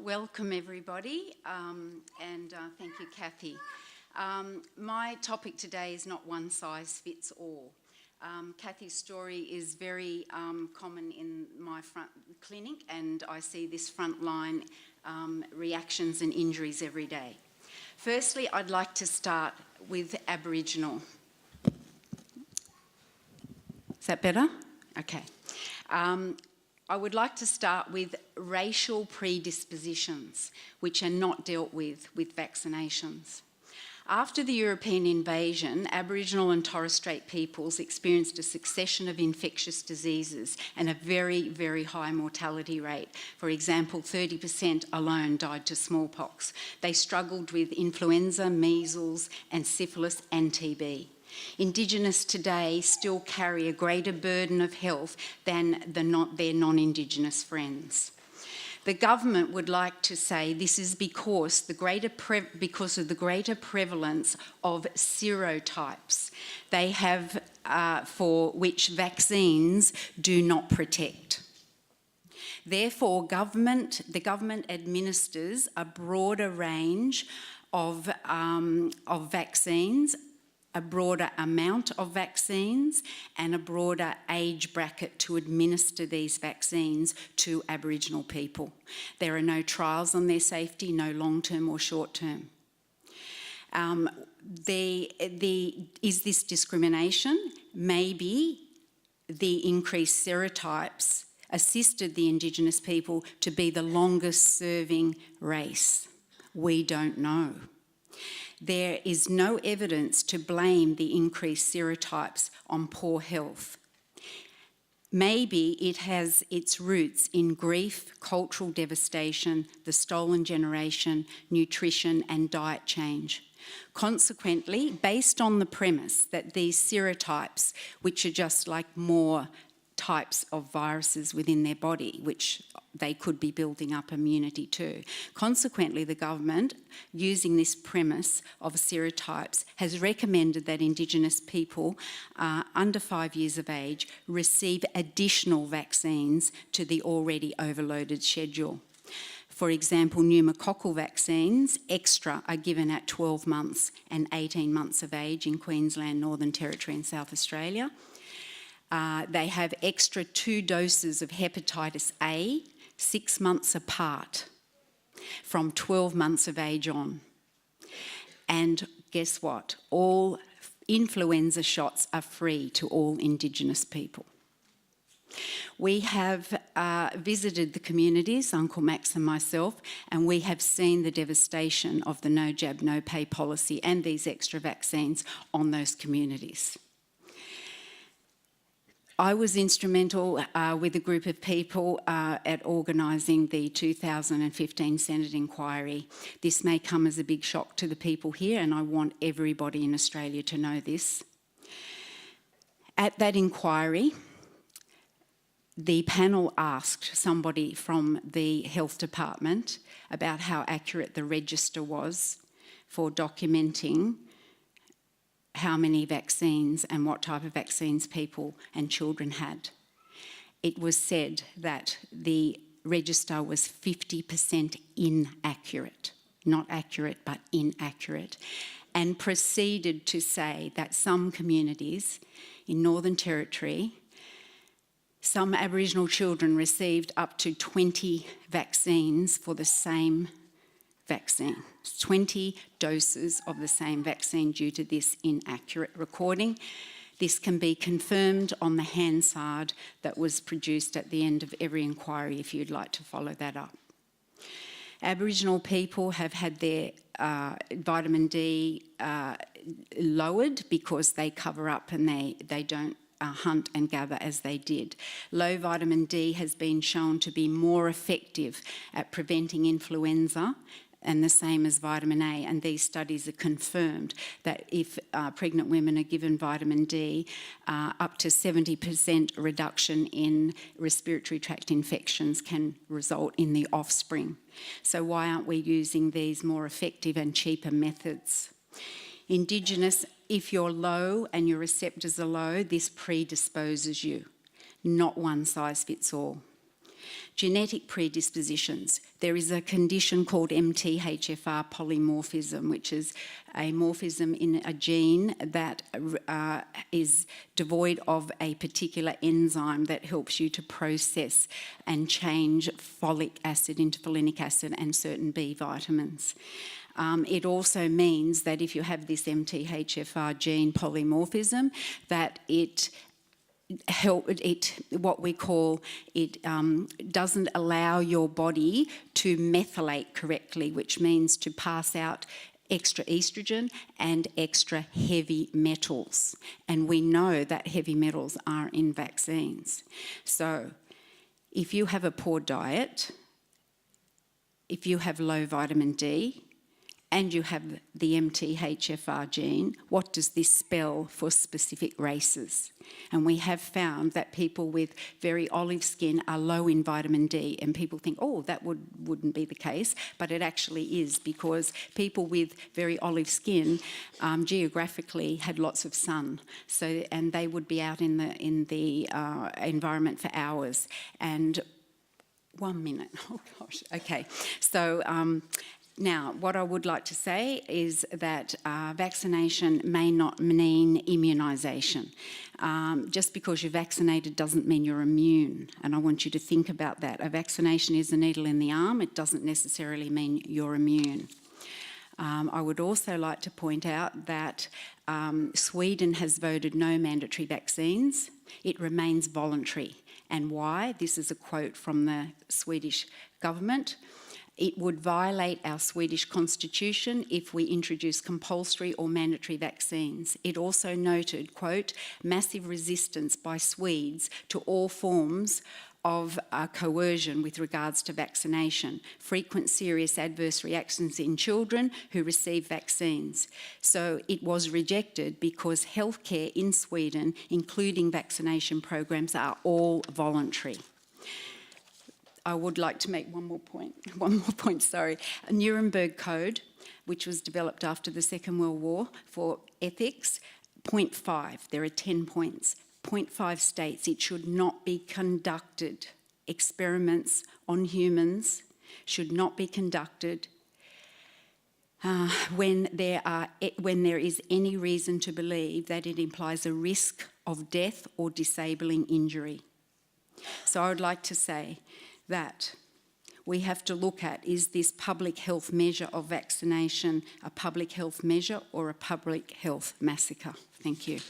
Welcome everybody, and thank you, Kathy. My topic today is not one size fits all. Kathy's story is very common in my front clinic, and I see this frontline reactions and injuries every day. Firstly, I'd like to start with Aboriginal. Is that better? Okay. I would like to start with racial predispositions, which are not dealt with vaccinations. After the European invasion, Aboriginal and Torres Strait peoples experienced a succession of infectious diseases and a very, very high mortality rate. For example, 30% alone died to smallpox. They struggled with influenza, measles, and syphilis and TB. Indigenous today still carry a greater burden of health than their non-Indigenous friends. The government would like to say this is because of the greater prevalence of serotypes they have for which vaccines do not protect. Therefore, the government administers a broader range of vaccines, a broader amount of vaccines, and a broader age bracket to administer these vaccines to Aboriginal people. There are no trials on their safety, no long-term or short-term. Is this discrimination? Maybe the increased serotypes assisted the Indigenous people to be the longest-serving race. We don't know. There is no evidence to blame the increased serotypes on poor health. Maybe it has its roots in grief, cultural devastation, the stolen generation, nutrition and diet change. Consequently, based on the premise that these serotypes, which are just like more types of viruses within their body, which they could be building up immunity to. Consequently, the government, using this premise of serotypes, has recommended that Indigenous people under 5 years of age receive additional vaccines to the already overloaded schedule. For example, pneumococcal vaccines, extra, are given at 12 months and 18 months of age in Queensland, Northern Territory and South Australia. They have extra 2 doses of hepatitis A, 6 months apart, from 12 months of age on. And guess what? All influenza shots are free to all Indigenous people. We have visited the communities, Uncle Max and myself, and we have seen the devastation of the no jab, no pay policy and these extra vaccines on those communities. I was instrumental with a group of people at organising the 2015 Senate inquiry. This may come as a big shock to the people here, and I want everybody in Australia to know this. At that inquiry, the panel asked somebody from the health department about how accurate the register was for documenting how many vaccines and what type of vaccines people and children had. It was said that the register was 50% inaccurate, not accurate but inaccurate, and proceeded to say that some communities in Northern Territory, some Aboriginal children received up to 20 vaccines for the same vaccine, 20 doses of the same vaccine due to this inaccurate recording. This can be confirmed on the Hansard that was produced at the end of every inquiry if you'd like to follow that up. Aboriginal people have had their vitamin D lowered because they cover up and they don't hunt and gather as they did. Low vitamin D has been shown to be more effective at preventing influenza, and the same as vitamin A, and these studies are confirmed that if pregnant women are given vitamin D, up to 70% reduction in respiratory tract infections can result in the offspring. So why aren't we using these more effective and cheaper methods? Indigenous, if you're low and your receptors are low, this predisposes you. Not one size fits all. Genetic predispositions. There is a condition called MTHFR polymorphism, which is a morphism in a gene that is devoid of a particular enzyme that helps you to process and change folic acid into folinic acid and certain B vitamins. It also means that if you have this MTHFR gene polymorphism, that it doesn't allow your body to methylate correctly, which means to pass out extra estrogen and extra heavy metals. And we know that heavy metals are in vaccines. So if you have a poor diet, if you have low vitamin D, and you have the MTHFR gene, what does this spell for specific races? And we have found that people with very olive skin are low in vitamin D, and people think, oh, that wouldn't be the case, but it actually is, because people with very olive skin geographically had lots of sun, and they would be out in the environment for hours. And 1 minute, oh gosh, okay. So now, what I would like to say is that vaccination may not mean immunisation. Just because you're vaccinated doesn't mean you're immune, and I want you to think about that. A vaccination is a needle in the arm. It doesn't necessarily mean you're immune. I would also like to point out that Sweden has voted no mandatory vaccines. It remains voluntary. And why? This is a quote from the Swedish government. It would violate our Swedish constitution if we introduce compulsory or mandatory vaccines. It also noted, quote, massive resistance by Swedes to all forms of coercion with regards to vaccination, frequent serious adverse reactions in children who receive vaccines. So it was rejected because healthcare in Sweden, including vaccination programs, are all voluntary. I would like to make one more point, A Nuremberg Code, which was developed after the Second World War for ethics, point 5, there are 10 points. Point 5 states it should not be conducted, experiments on humans should not be conducted when there is any reason to believe that it implies a risk of death or disabling injury. So I would like to say that we have to look at, is this public health measure of vaccination a public health measure or a public health massacre? Thank you.